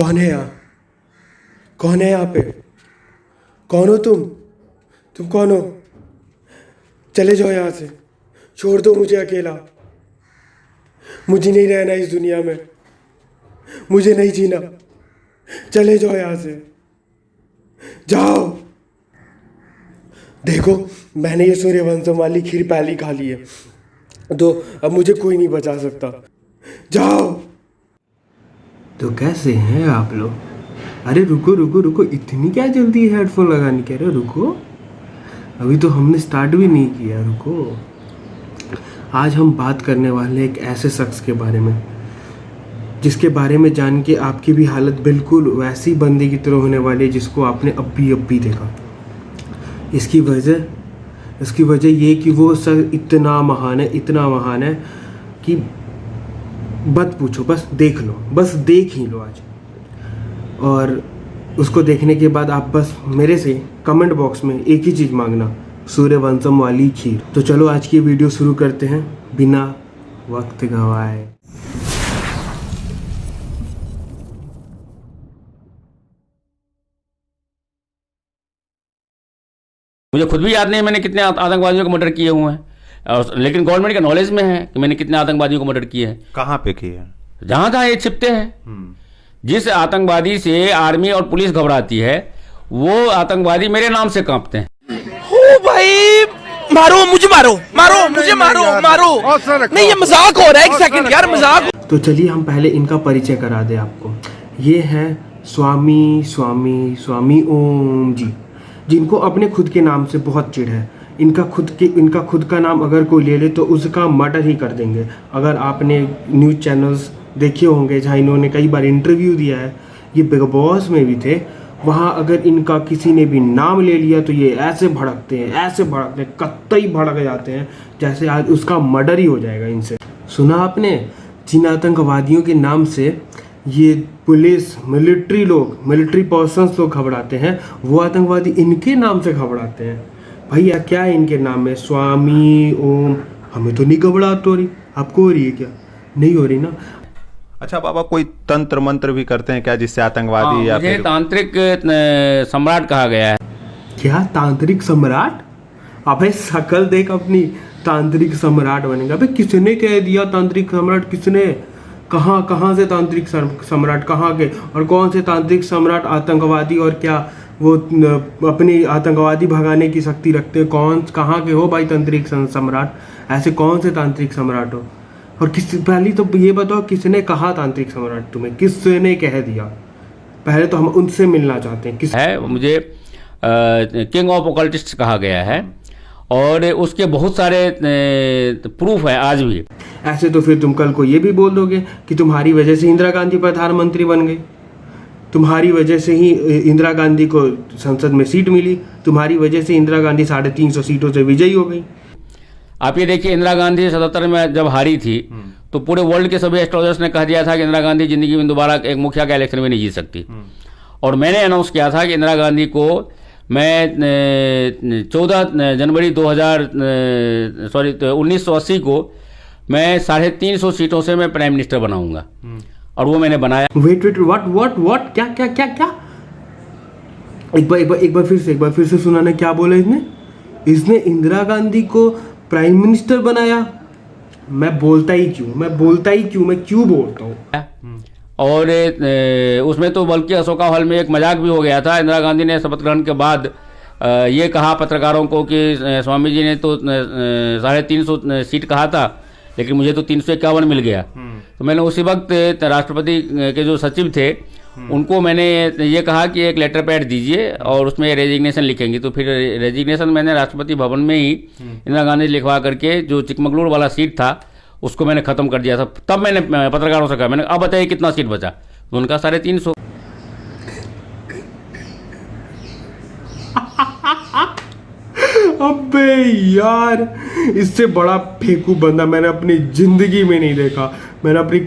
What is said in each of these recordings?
कौन है यहाँ? कौन है यहाँ पे? कौन हो तुम कौन हो? चले जाओ यहाँ से, छोड़ दो मुझे अकेला। मुझे नहीं रहना इस दुनिया में, मुझे नहीं जीना। चले जाओ यहाँ से, जाओ। देखो, मैंने ये सूर्यवंशम वाली खीर पहली खा ली है, तो अब मुझे कोई नहीं बचा सकता। जाओ। तो कैसे हैं आप लोग? अरे रुको रुको रुको, इतनी क्या जल्दी हेडफोन लगाने के? अरे रुको, अभी तो हमने स्टार्ट भी नहीं किया। रुको, आज हम बात करने वाले एक ऐसे शख्स के बारे में जिसके बारे में जान के आपकी भी हालत बिल्कुल वैसी बंदे की तरह होने वाली है जिसको आपने अब भी देखा। इसकी वजह ये कि वो सर इतना महान है कि मत पूछो, बस देख लो, बस देख ही लो आज। और उसको देखने के बाद आप बस मेरे से कमेंट बॉक्स में एक ही चीज़ मांगना, सूर्यवंशम वाली खीर। तो चलो आज की वीडियो शुरू करते हैं बिना वक्त गवाए। मुझे खुद भी याद नहीं मैंने कितने आतंकवादियों को मर्डर किए हुए हैं, और लेकिन गवर्नमेंट के नॉलेज में है कि मैंने कितने आतंकवादियों को मर्डर किए हैं। कहाँ पे किए हैं? जहां जहां ये छिपते हैं। जिस आतंकवादी से आर्मी और पुलिस घबराती है, वो आतंकवादी मेरे नाम से कांपते हैं। ओ भाई, मारो मुझे, मारो मुझे, मारो। नहीं, ये मजाक हो रहा है। एक सेकंड यार, मजाक। तो चलिए हम पहले इनका परिचय करा दें आपको। ये हैं स्वामी ओम जी, जिनको अपने खुद के नाम से बहुत चिढ़ है। इनका खुद का नाम अगर कोई ले ले तो उसका मर्डर ही कर देंगे। अगर आपने न्यूज़ चैनल्स देखे होंगे जहाँ इन्होंने कई बार इंटरव्यू दिया है, ये बिग बॉस में भी थे, वहाँ अगर इनका किसी ने भी नाम ले लिया तो ये ऐसे भड़कते हैं, कत्तई भड़क जाते हैं जैसे आज उसका मर्डर ही हो जाएगा इनसे। सुना आपने, जिन आतंकवादियों के नाम से ये पुलिस, मिलिट्री पर्सन्स लोग घबराते हैं, वो आतंकवादी इनके नाम से घबराते हैं। भैया क्या है इनके नाम में? स्वामी ओम। हमें तो नहीं घबराहट हो रही, आपको हो रही है क्या? नहीं हो रही ना। अच्छा बाबा, कोई तंत्र मंत्र भी करते हैं क्या जिससे आतंकवादी या मुझे फिर तांत्रिक सम्राट कहा गया है। क्या तांत्रिक सम्राट? अबे शकल देख अपनी, तांत्रिक सम्राट बनेगा? अबे किसने कह दिया तांत्रिक सम्राट? किसने? कहाँ से तांत्रिक सम्राट? कहाँ के? और कौन से तांत्रिक सम्राट आतंकवादी और क्या वो अपनी आतंकवादी भगाने की शक्ति रखते हैं? कहाँ के हो भाई तांत्रिक सम्राट? ऐसे कौन से तांत्रिक सम्राट हो? और पहले तो ये बताओ, किसने कहा तांत्रिक सम्राट तुम्हें? किसने कह दिया? पहले तो हम उनसे मिलना चाहते हैं। किस है? मुझे किंग ऑफ ओकल्टिस्ट कहा गया है, और उसके बहुत सारे प्रूफ है आज भी। ऐसे तो फिर तुम कल को ये भी बोल दोगे कि तुम्हारी वजह से इंदिरा गांधी प्रधानमंत्री बन गई, तुम्हारी वजह से ही इंदिरा गांधी को संसद में सीट मिली, तुम्हारी वजह से इंदिरा गांधी 350 सीटों से विजयी हो गई। आप ये देखिए, इंदिरा गांधी 77 में जब हारी थी तो पूरे वर्ल्ड के सभी एस्ट्रोलॉजर्स ने कह दिया था कि इंदिरा गांधी जिंदगी में दोबारा एक मुखिया का इलेक्शन में नहीं जीत सकती। और मैंने अनाउंस किया था कि इंदिरा गांधी को मैं 14 जनवरी 1980 को मैं 350 सीटों से मैं प्राइम मिनिस्टर बनाऊंगा, और वो मैंने बनाया। Wait what? क्या? एक बार फिर से सुनाना, क्या बोला इसने इंदिरा गांधी को प्राइम मिनिस्टर बनाया? मैं बोलता ही क्यों, मैं क्यों बोलता हूँ? और उसमें तो बल्कि अशोका हॉल में एक मजाक भी हो गया था। इंदिरा गांधी ने शपथ ग्रहण के बाद ये कहा पत्रकारों को कि स्वामी जी ने तो 350 सीट कहा था, लेकिन मुझे तो 351 मिल गया। तो मैंने उसी वक्त राष्ट्रपति के जो सचिव थे उनको मैंने ये कहा कि एक लेटर पैड दीजिए और उसमें रेजिग्नेशन लिखेंगे। तो फिर रेजिग्नेशन मैंने राष्ट्रपति भवन में ही इंदिरा गांधी लिखवा करके जो चिकमगलूर वाला सीट था उसको मैंने ख़त्म कर दिया था। तब मैंने पत्रकारों से कहा, मैंने अब बताइए कितना सीट बचा? तो उनका 350। अबे यार, इससे बड़ा फेंकू बंदा मैंने अपनी जिंदगी में नहीं देखा। मैंने अपनी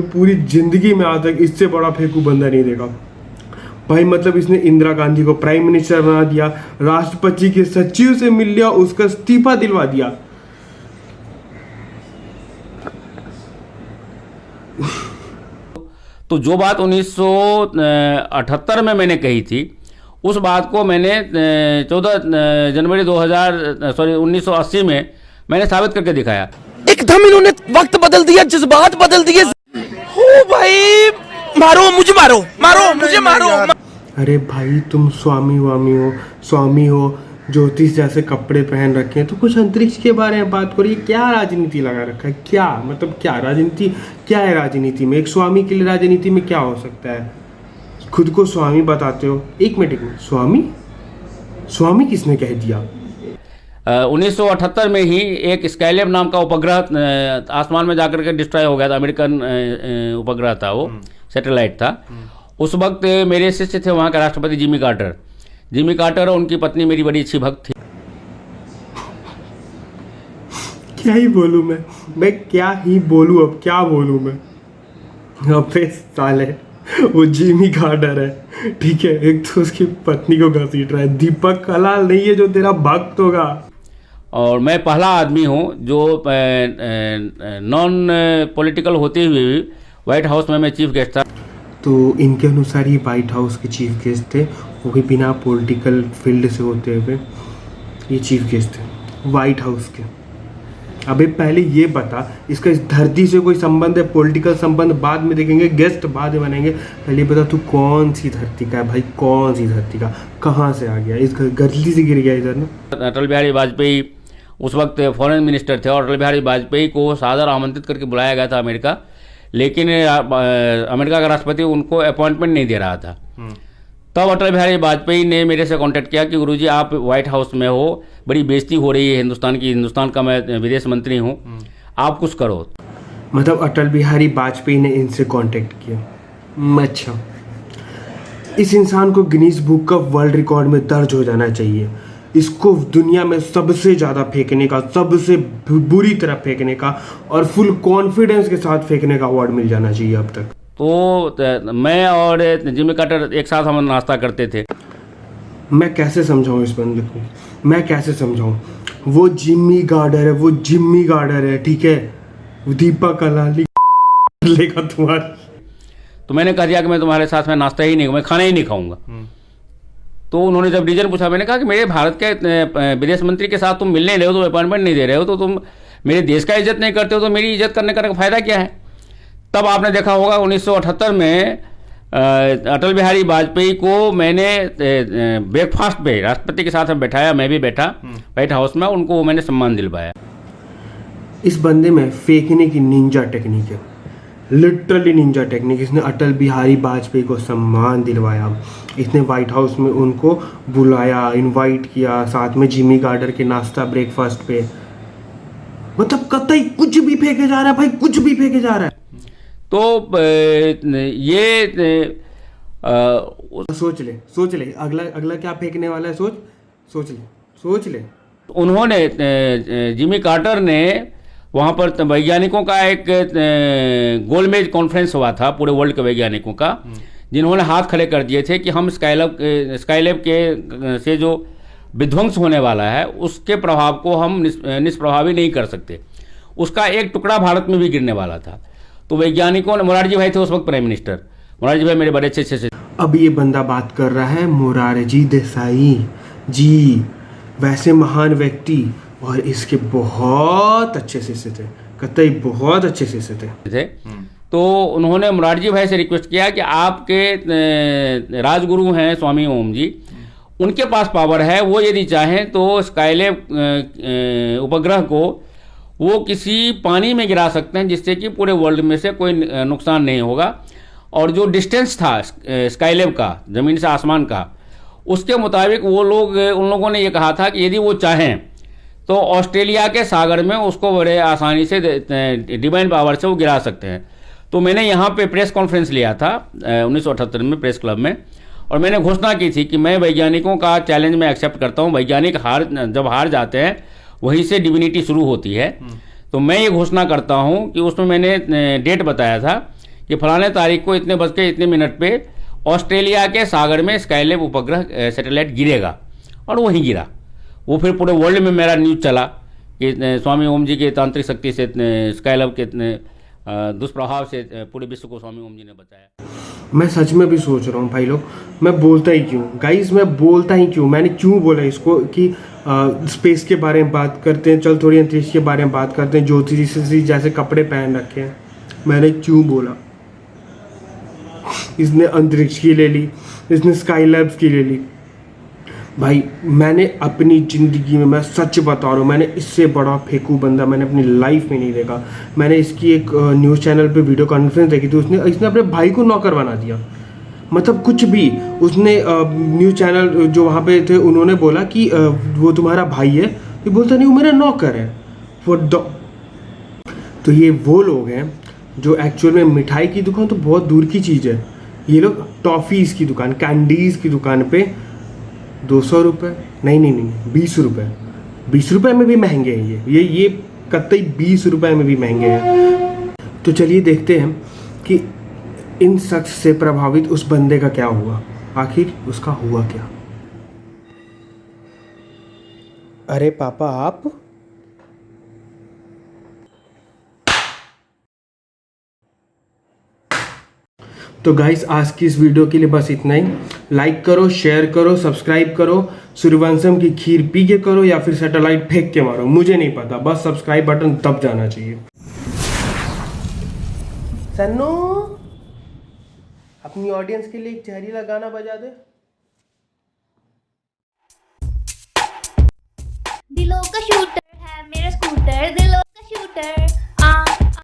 पूरी जिंदगी में आज तक इससे बड़ा फेंकू बंदा नहीं देखा भाई। मतलब इसने इंदिरा गांधी को प्राइम मिनिस्टर बना दिया, राष्ट्रपति के सचिव से मिल लिया, उसका इस्तीफा दिलवा दिया। तो जो बात 1978 में मैंने कही थी, उस बात को मैंने 14 जनवरी 1980 में मैंने साबित करके दिखाया। एकदम इन्होंने वक्त बदल दिया, जज्बात बदल दिए। हो भाई, मारो मुझे, मारो मारो मुझे, मारो। अरे भाई तुम स्वामी हो, ज्योतिष जैसे कपड़े पहन रखे हैं, तो कुछ अंतरिक्ष के बारे में बात करो। ये क्या राजनीति लगा रखा है? क्या मतलब क्या राजनीति, क्या है राजनीति में? एक स्वामी के लिए राजनीति में क्या हो सकता है? खुद को स्वामी बताते हो। एक मिनट, स्वामी किसने कह दिया? 1978 में ही एक स्काईलैब नाम का उपग्रह आसमान में जाकर के डिस्ट्रॉय हो गया था। अमेरिकन उपग्रह था, वो सैटेलाइट था। उस वक्त मेरे शिष्य थे वहाँ के राष्ट्रपति जिमी कार्टर और उनकी पत्नी मेरी बड़ी अच्छी भक्त थी। क्या ही बोलूँ मैं क्या ही बोलूँ, अब क्या बोलूँ मैं? अबे साले, वो जिमी कार्टर है, ठीक है, एक तो उसकी पत्नी को घसीट रहा है। दीपक कलाल नहीं है जो तेरा भक्त होगा। और मैं पहला आदमी हूँ जो नॉन पॉलिटिकल होते हुए भी व्हाइट हाउस में मैं चीफ गेस्ट था। तो इनके अनुसार ये व्हाइट हाउस के चीफ गेस्ट थे, वो भी बिना पॉलिटिकल फील्ड से होते हुए ये चीफ गेस्ट थे व्हाइट हाउस के। अबे पहले ये बता, इसका इस धरती से कोई संबंध है? पॉलिटिकल संबंध बाद में देखेंगे, गेस्ट बाद में बनेंगे। पहले बता तू कौन सी धरती का है भाई, कौन सी धरती का, कहाँ से आ गया? इस गलती से गिर गया इधर ना। अटल बिहारी वाजपेयी उस वक्त फॉरेन मिनिस्टर थे और अटल बिहारी वाजपेयी को सादर आमंत्रित करके बुलाया गया था अमेरिका, लेकिन अमेरिका का राष्ट्रपति उनको अपॉइंटमेंट नहीं दे रहा था। तब अटल बिहारी वाजपेयी ने मेरे से कांटेक्ट किया कि गुरुजी आप व्हाइट हाउस में हो, बड़ी बेइज्जती हो रही है हिंदुस्तान की, हिंदुस्तान का मैं विदेश मंत्री हूँ, आप कुछ करो। मतलब अटल बिहारी वाजपेयी ने इनसे कांटेक्ट किया। अच्छा, इस इंसान को गिनीज बुक का वर्ल्ड रिकॉर्ड में दर्ज हो जाना चाहिए। इसको दुनिया में सबसे ज़्यादा फेंकने का, सबसे बुरी तरह फेंकने का और फुल कॉन्फिडेंस के साथ फेंकने का अवार्ड मिल जाना चाहिए अब तक। तो मैं और जिमी कार्टर एक साथ हम नाश्ता करते थे। मैं कैसे समझाऊं इस बंदे को, मैं कैसे समझाऊं? वो जिमी गार्डर है, ठीक है, दीपक कलाली लेगा तुम्हारा। तो मैंने कह दिया कि मैं तुम्हारे साथ में नाश्ता ही नहीं, मैं खाना ही नहीं खाऊंगा। तो उन्होंने जब रीजन पूछा, मैंने कहा कि मेरे भारत के विदेश मंत्री के साथ तुम मिलने रहे हो, तो अपॉइंटमेंट नहीं दे रहे हो, तो तुम मेरे देश का इज्जत नहीं करते हो, तो मेरी इज्जत करने का फायदा क्या है? तब आपने देखा होगा 1978 में अटल बिहारी वाजपेयी को मैंने ब्रेकफास्ट पे राष्ट्रपति के साथ में बैठाया, मैं भी बैठा व्हाइट हाउस में, उनको मैंने सम्मान दिलवाया। इस बंदे में फेंकने की निंजा टेक्निक है, लिटरली निंजा टेक्निक। इसने अटल बिहारी वाजपेयी को सम्मान दिलवाया, इसने व्हाइट हाउस में उनको बुलाया, इनवाइट किया, साथ में जिमी कार्टर के नाश्ता ब्रेकफास्ट पे। मतलब कतई कुछ भी फेंके जा रहा है भाई, कुछ भी फेंके जा रहा है। तो ये सोच ले अगला क्या फेंकने वाला है, सोच ले। उन्होंने जिमी कार्टर ने वहाँ पर वैज्ञानिकों का एक गोलमेज कॉन्फ्रेंस हुआ था पूरे वर्ल्ड के वैज्ञानिकों का, जिन्होंने हाथ खड़े कर दिए थे कि हम स्काईलैब के से जो विध्वंस होने वाला है उसके प्रभाव को हम निष्प्रभावी नहीं कर सकते। उसका एक टुकड़ा भारत में भी गिरने वाला था। तो वैज्ञानिकों ने, मोरारजी भाई थे उस वक्त प्राइम मिनिस्टर, मोरारजी भाई मेरे बड़े अच्छे से। अब ये बंदा बात कर रहा है मोरारजी देसाई जी, वैसे महान व्यक्ति, और इसके बहुत अच्छे शिष्य थे, कतई बहुत अच्छे शिष्य थे। तो उन्होंने मोरारजी भाई से रिक्वेस्ट किया कि आपके राजगुरु हैं स्वामी ओम जी, उनके पास पावर है, वो यदि चाहें तो स्काईलैब उपग्रह को वो किसी पानी में गिरा सकते हैं, जिससे कि पूरे वर्ल्ड में से कोई नुकसान नहीं होगा। और जो डिस्टेंस था स्काईलैब का ज़मीन से आसमान का, उसके मुताबिक वो लोग, उन लोगों ने ये कहा था कि यदि वो चाहें तो ऑस्ट्रेलिया के सागर में उसको बड़े आसानी से डिवाइन पावर से वो गिरा सकते हैं। तो मैंने यहाँ पे प्रेस कॉन्फ्रेंस लिया था 1978 में प्रेस क्लब में, और मैंने घोषणा की थी कि मैं वैज्ञानिकों का चैलेंज में एक्सेप्ट करता हूँ। वैज्ञानिक जब हार जाते हैं वहीं से डिविनिटी शुरू होती है। तो मैं ये घोषणा करता हूँ कि उसमें मैंने डेट बताया था कि फलाने तारीख को इतने बज के इतने मिनट पे ऑस्ट्रेलिया के सागर में स्काईलैब उपग्रह सैटेलाइट गिरेगा, और वहीं गिरा। वो फिर पूरे वर्ल्ड में मेरा न्यूज़ चला कि स्वामी ओम जी के तांत्रिक शक्ति से स्काईलैब के दुष्प्रभाव से पूरे विश्व को स्वामी ओम जी ने बचाया। मैं सच में भी सोच रहा हूँ भाई लोग, मैं बोलता ही क्यों गाइस, मैं बोलता ही क्यों, मैंने क्यों बोला इसको कि स्पेस के बारे में बात करते हैं, चल थोड़ी अंतरिक्ष के बारे में बात करते हैं, ज्योतिषी जी जैसे कपड़े पहन रखे हैं, मैंने क्यों बोला। इसने अंतरिक्ष की ले ली, इसने स्काई लैब्स की ले ली। भाई मैंने अपनी ज़िंदगी में, मैं सच बता रहा हूँ, मैंने इससे बड़ा फेंकू बंदा मैंने अपनी लाइफ में नहीं देखा। मैंने इसकी एक न्यूज़ चैनल पे वीडियो कॉन्फ्रेंस देखी थी, इसने अपने भाई को नौकर बना दिया। मतलब कुछ भी, उसने न्यूज़ चैनल जो वहाँ पे थे उन्होंने बोला कि वो तुम्हारा भाई है, ये बोलता नहीं वो मेरा नौकर है। तो ये वो लोग हैं जो एक्चुअल में मिठाई की दुकान तो बहुत दूर की चीज़ है, ये लोग टॉफ़ीज़ की दुकान, कैंडीज़ की दुकान पे 200 रुपये, नहीं 20 रुपये, 20 रुपये में भी महंगे हैं ये कतई 20 रुपये में भी महंगे हैं। तो चलिए देखते हैं कि इन शख्स से प्रभावित उस बंदे का क्या हुआ, आखिर उसका हुआ क्या। अरे पापा आप, तो गाइस आज की इस वीडियो के लिए बस इतना ही। लाइक करो, शेयर करो, सब्सक्राइब करो, सूर्यवंशम की खीर पी के करो या फिर सैटेलाइट फेंक के मारो, मुझे नहीं पता, बस सब्सक्राइब बटन दब जाना चाहिए। सन्नू अपनी ऑडियंस के लिए एक जहरीला गाना बजा दे। दिलों का शूटर है मेरा स्कूटर, दिलों का शूटर।